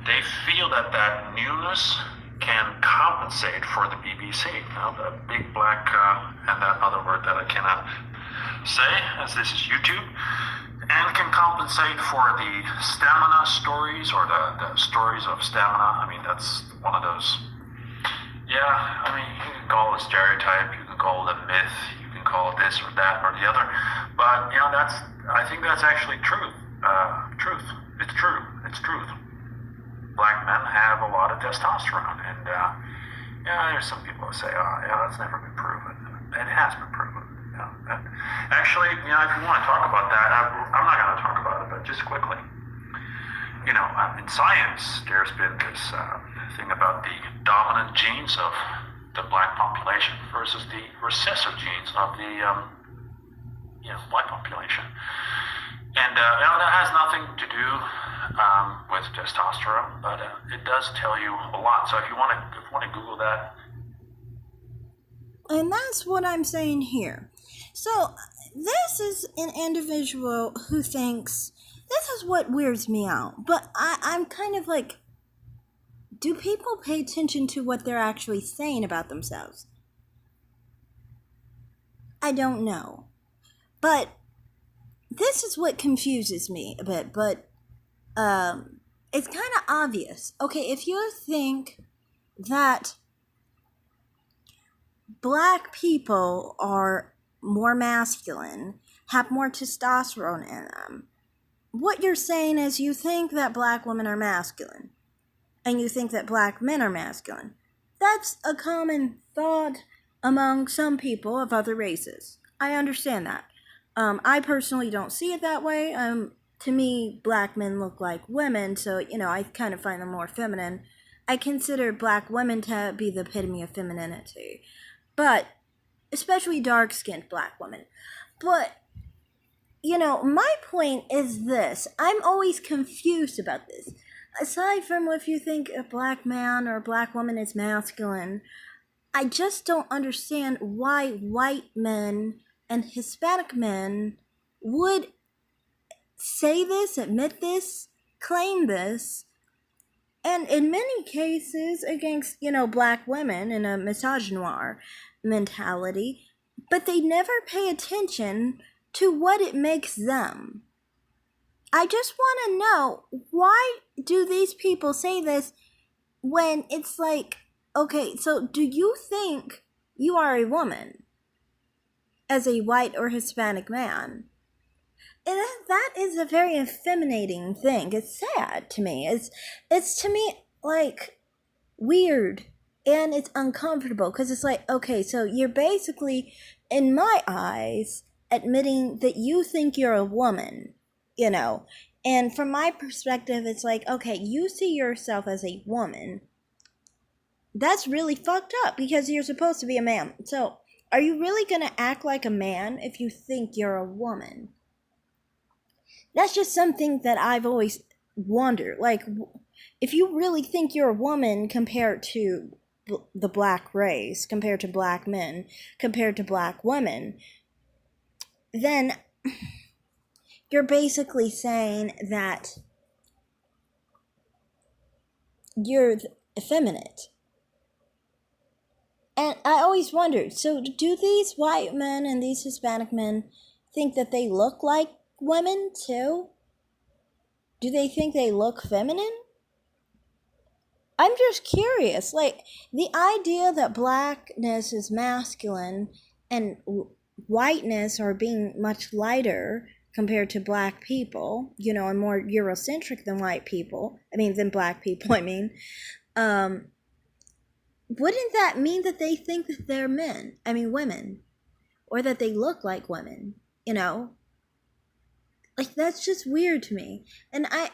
They feel that that newness can compensate for the BBC, the big black, and that other word that I cannot say, as this is YouTube, and can compensate for the stamina stories or the stories of stamina. I mean, that's one of those. Yeah, I mean, you can call it a stereotype, you can call it a myth, you can call it this or that or the other, but I think that's actually truth. Truth. It's true. It's truth. Black men have a lot of testosterone, and there's some people who say, "Oh, yeah, that's never been proven." It has been proven. Actually, if you want to talk about that, I'm not going to talk about it, but just quickly, in science, there's been this thing about the dominant genes of the black population versus the recessive genes of the white population. And that has nothing to do with testosterone, but it does tell you a lot. So if you want to Google that. And that's what I'm saying here. So this is an individual who thinks this is what weirds me out. But I'm kind of like, do people pay attention to what they're actually saying about themselves? I don't know. But this is what confuses me a bit. But it's kind of obvious. Okay, if you think that black people are more masculine, have more testosterone in them, what you're saying is you think that black women are masculine, and you think that black men are masculine. That's a common thought among some people of other races. I understand that. I personally don't see it that way. To me, black men look like women, so, I kind of find them more feminine. I consider black women to be the epitome of femininity. But, especially dark-skinned black women. But, my point is this. I'm always confused about this. Aside from if you think a black man or a black woman is masculine, I just don't understand why white men and Hispanic men would say this, admit this, claim this, and in many cases against, black women in a misogynoir mentality, but they never pay attention to what it makes them. I just want to know, why do these people say this when it's like, okay, so do you think you are a woman as a white or Hispanic man? And that is a very effeminating thing. It's sad to me. It's to me like weird, and it's uncomfortable because it's like, okay, so you're basically, in my eyes, admitting that you think you're a woman, and from my perspective, it's like, okay, you see yourself as a woman. That's really fucked up because you're supposed to be a man. So are you really gonna act like a man if you think you're a woman? That's just something that I've always wondered. Like, if you really think you're a woman compared to the black race, compared to black men, compared to black women, then you're basically saying that you're effeminate. And I always wondered, so do these white men and these Hispanic men think that they look like women too? Do they think they look feminine? I'm just curious. Like, the idea that blackness is masculine and whiteness, or being much lighter compared to black people, and more Eurocentric than white people, than black people, wouldn't that mean that they think that they're women, or that they look like women, Like, that's just weird to me. And I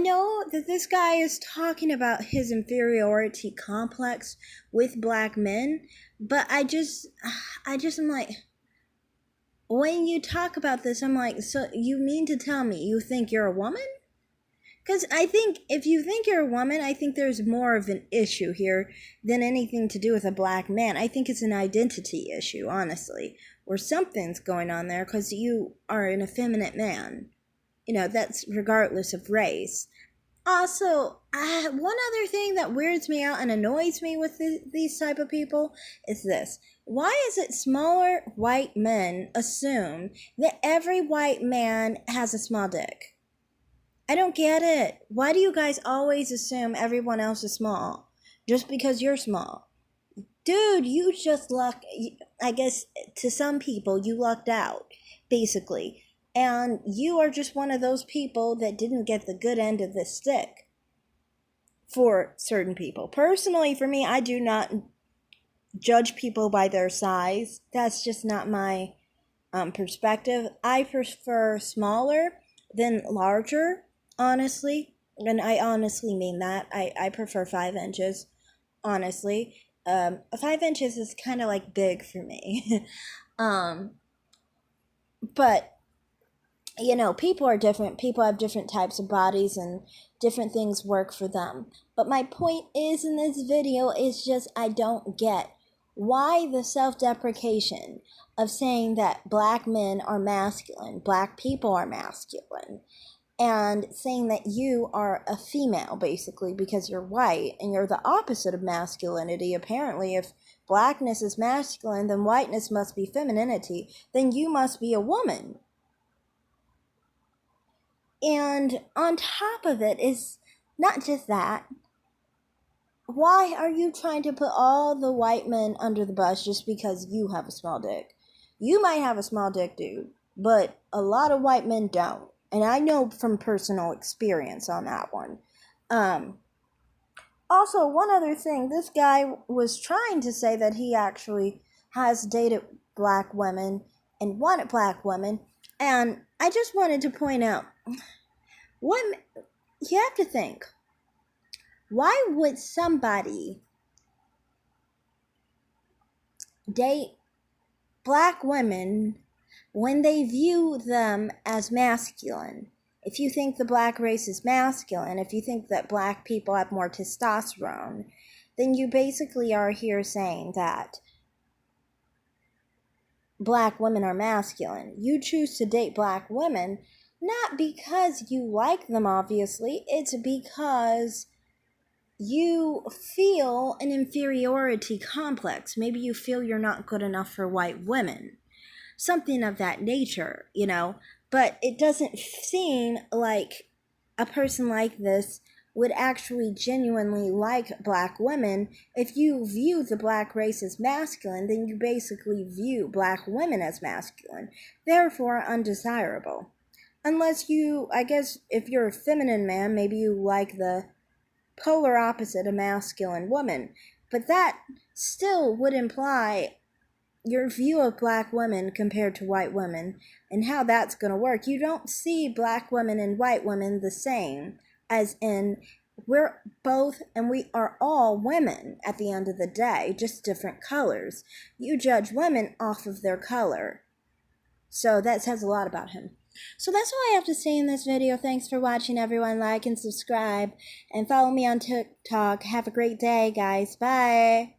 know that this guy is talking about his inferiority complex with black men, but I just am like, when you talk about this, I'm like, so you mean to tell me you think you're a woman? Because I think if you think you're a woman, I think there's more of an issue here than anything to do with a black man. I think it's an identity issue, honestly, or something's going on there because you are an effeminate man. That's regardless of race. Also, one other thing that weirds me out and annoys me with these type of people is this. Why is it smaller white men assume that every white man has a small dick? I don't get it. Why do you guys always assume everyone else is small just because you're small? Dude, you just I guess to some people, you lucked out, basically. And you are just one of those people that didn't get the good end of the stick for certain people. Personally, for me, I do not judge people by their size. That's just not my perspective. I prefer smaller than larger, honestly. And I honestly mean that. I prefer 5 inches, honestly. 5 inches is kind of like big for me. But people are different. People have different types of bodies and different things work for them. But my point is in this video is just I don't get why the self-deprecation of saying that black men are masculine, black people are masculine, and saying that you are a female basically because you're white and you're the opposite of masculinity. Apparently, if blackness is masculine, then whiteness must be femininity, then you must be a woman. And on top of it is not just that. Why are you trying to put all the white men under the bus just because you have a small dick? You might have a small dick, dude, but a lot of white men don't. And I know from personal experience on that one. Also, one other thing, this guy was trying to say that he actually has dated black women and wanted black women. And I just wanted to point out, what you have to think, why would somebody date black women when they view them as masculine? If you think the black race is masculine, if you think that black people have more testosterone, then you basically are here saying that black women are masculine. You choose to date black women not because you like them, obviously. It's because you feel an inferiority complex. Maybe you feel you're not good enough for white women. Something of that nature, But it doesn't seem like a person like this would actually genuinely like black women. If you view the black race as masculine, then you basically view black women as masculine, therefore undesirable. Unless I guess if you're a feminine man, maybe you like the polar opposite of masculine woman. But that still would imply your view of black women compared to white women and how that's going to work. You don't see black women and white women the same, as in we're both and we are all women at the end of the day, just different colors. You judge women off of their color. So that says a lot about him. So that's all I have to say in this video. Thanks for watching, everyone. Like and subscribe and follow me on TikTok. Have a great day, guys. Bye.